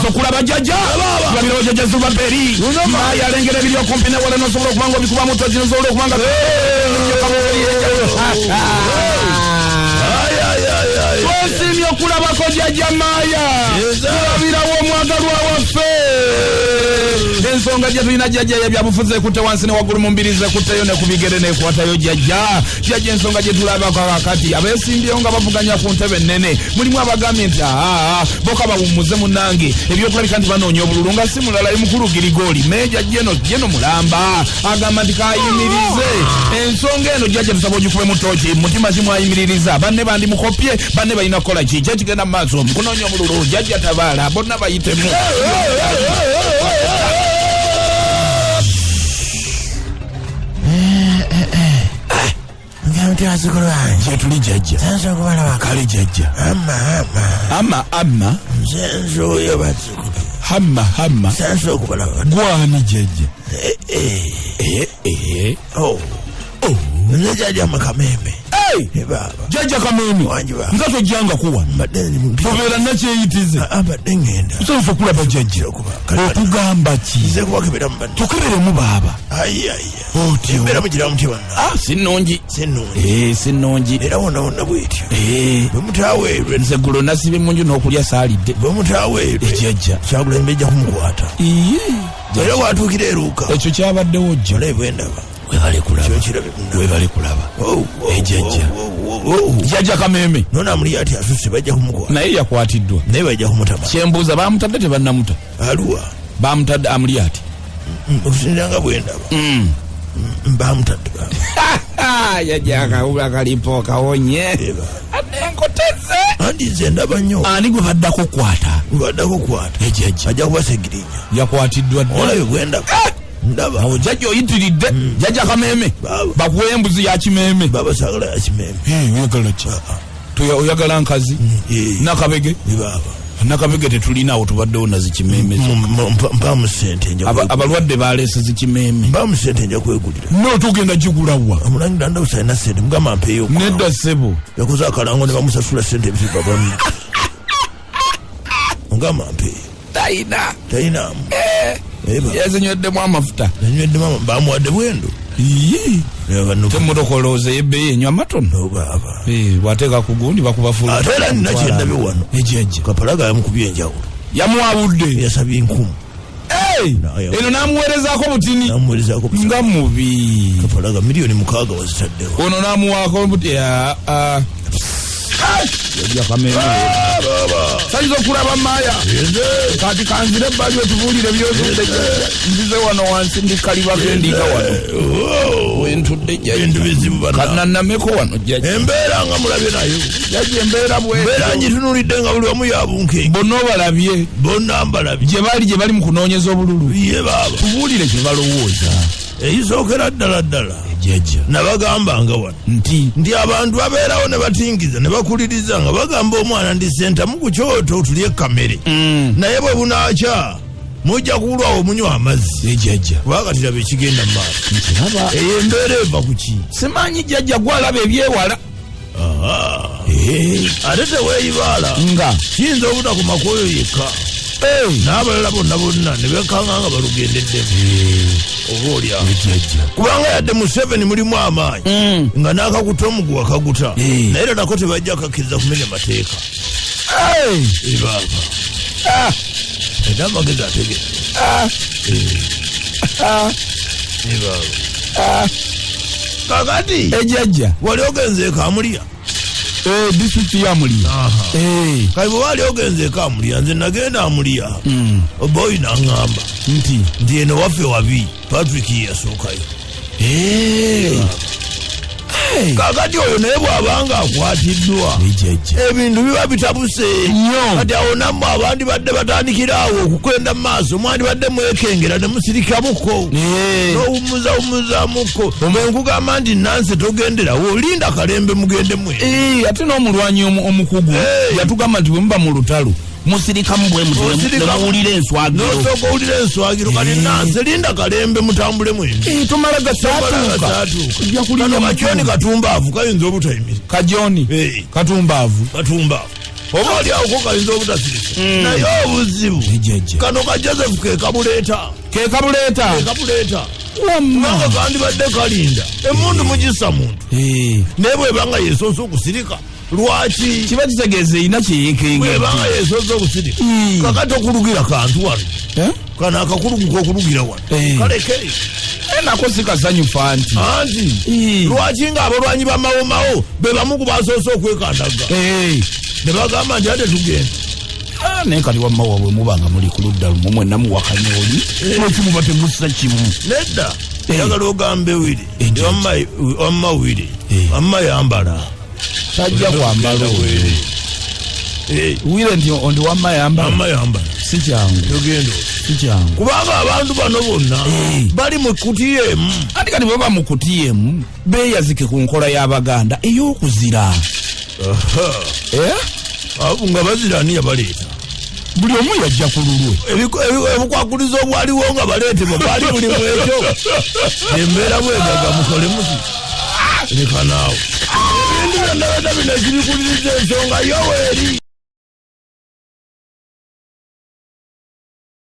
sokula bajjaja babiro bajjaja zuba beri maya lengere bili okompine wala no sobola kubanga bikuba muto zino sobola kubanga Simyo kulabako jajja maya kulabirawo omwagalwa waffe ensonga gye tulina jjajja yabyabufuze kutte wansi ne waggulu mumbirize kutteyo ne kubigere nekwatayo jjajja ensonga gye tulabako kakati abeesimbyewo nga bavuganya ku ntebe nnene mulimu abagambye nti boka bawummuze munnange ebyokulabika nti banoonya obululu nga si mulala mukulu Girigoli meja jeno mulamba agamba nti kayimirize ensonga eno jjajja tusaba ogikube mu tooki mutima kimwayimiririza banne bandi mukopye banne balina kukola ki kyekigenda mu maaso mukunoonya obululu jjajja tabaala bonna bayitemu tuli jjajja kale jjajja amma hamma gwani jjajja Jjajja Makameme. Jjajja Kameme. Nga tojjanga kuwa. Tobeera nakyeyitize. Abadde ngenda. Tusobola kulaba jjajja. Okugamba ki? Nze kuwakebera mu bantu. Tukeberemu baaba. Otyo. Mbeera mugira muti banna. Sinnungi. Sinnungi. Era wonna bwetyo. Bwe mutaaweerwe. Nze gulo nasibe munju n'okulya saalidde. Bwe mutaaweerwe. Jjajja. Kyagulanyi bejja kumukwata. Era watuukira eruuka. Ekyo kyabaddewo jjo. Olaba bwe ndaba. Webale kulaba ejjajja jjajja Kameme nona amuli ati asusse bajja kumukwata naye yakwatiddwa naye bajja kumutama kyembuuza bamutadde tebannamuta aluwa bamutadde amuli ati okusiniranga bwe ndaba bamutadde yajja akawula kalipo kawonye anenkoteze andi nze ndaba nnyo ani gwe baddako kwata ejjajja ajja kubasegirinya yakwatiddwa olabe bwe ndaba ndaba awo jjajja oyitiridde jjajja Kameme bakuwa embuzi ya kimeme baba sagala ya kimeme oyagala ki oyagala nkazi nakabege nakabege tetulinawo tubaddewo nazikimeme mpamu sente abalwadde baleese zikimeme mpamu sente nja kwegulira tugenda gigulawa omulangira ndawusa alina sente mugamba mpeeyo nedda ssebo yakoze akalango ne bamusasula sente ebisiba bamu mugamba mpeeyo tayinaamu yazinywedemu amafuta bamuwadde bwendo temutokoloze yebbeeyo enywa matono bwateeka ku gundi bakubafula ate era nina kyendabye wano ejjajja Kapalaga yamukubye enjawulo yamuwabudde yasabye 1000 eno namuweerezaako butini nga mubi Kapalaga miliyoni 6 wazitaddewo ono namuwaako yajja Kameme sayiza okulaba maya kati kanzire ebbali wetubuulire byozudde nzize wano wansi ndi kaliba gendiika wano wentudde kanannameko wano jjajja embeera nga mulabye nayo jjajja embeera bwembeera ngitunulidde nga buli wamu yabunke bonna obalabye bonna mbalabye gye bali mu kunoonyeza obululu ye baaba tubuulire kye balowooza eyisookera ddala jjajja nabagambanga wano nti abantu babeerawo ne batingiza ne bakuliriza nga bagamba omwana ndi sentamu ku kyoto tulye kamere naye bwe bunaakya mujja kuulwawo munywa amazzi ejjajja kubakatira bekigenda mu maaso eyo embeera eva ku ki simanyi jjajja gwalaba ebyewala ate teweeyibaala nga kiyinza obutakoma kwoyo yekka n'abalala bonna ne bekanga nga balugendeddemu oba olyawo kubanga yadde mu 7 mulimu amaanyi nga n'akakuta omuguwa kaguta naye era nako tebajja kakkiriza kumenya mateeka ebaaba era amagezi ategedde ebaaba kakati ejjajja wali ogenzeeko amulya disitulikiti yamulya kale bwe wali ogenzeeko amulya nze nagenda amulya oboyi naŋŋamba nti eno waffe wabi Patrick yasookayo kakati oyo naye bw'abanga akwatiddwa ebintu biba bitabuse kati awo nammwe abandi badde batandikiraawo okukwenda mu maaso mwandibadde mwekengera ne musirikamuko n'owumuzamukko enkugamba nti nanse togenderawo olinda kalembe mugende mwene ate n'omulwanyi omukugu yatugamba nti bwe muba mu lutalo musirikamu bwe muwulira enswagiro nosooka owulira enswagiro kati nanse linda kalembe mutambule mwene tomala gasaatuuka kano kakyoni katumbaavu kayinza obutayimira kajoni katumbaavu oba oli awo kayinza obutasirika naye obuzibu kano ka Joseph kekabuleeta kubanga kandibadde kalinda emundu mugisa muntu naye bwebanga yesoose okusirika lwaki kiba kitegeeza erina kyeyekenga bwebanga yesoose okusirika kakati okulugira kantu wano kano akakulugu kokulugira wano kalekere nako sikasanyufu anti lwaki nga abalwanyi bamawomawo bebamu ku basoose okwekandaga ne bagamba nti ate tugenda naye kali wamma wabwe mubanga muli ku ludda lumu mwenna muwakanya oli lwekimuba temussa kimu nedda eyagala ogambe wiri wamma wiri wamma yambala tajja kwambala wire nti ondi wamma yambala si kyangu kubanga abantu bano bonna bali mu kutiya emu ati kati bwe mu kutiya emu beeyazike ku nkola y'Abaganda ey'okuzira nga bazira ani yabaleeta buli omu yajja ku lulwe ebikwakulizo obwaliwo nga baleetebwa bwali buli mwekyo embeera bwegaga mukole muti leka naawe ebintu byonna bina kibikuliriza ensonga yoweeri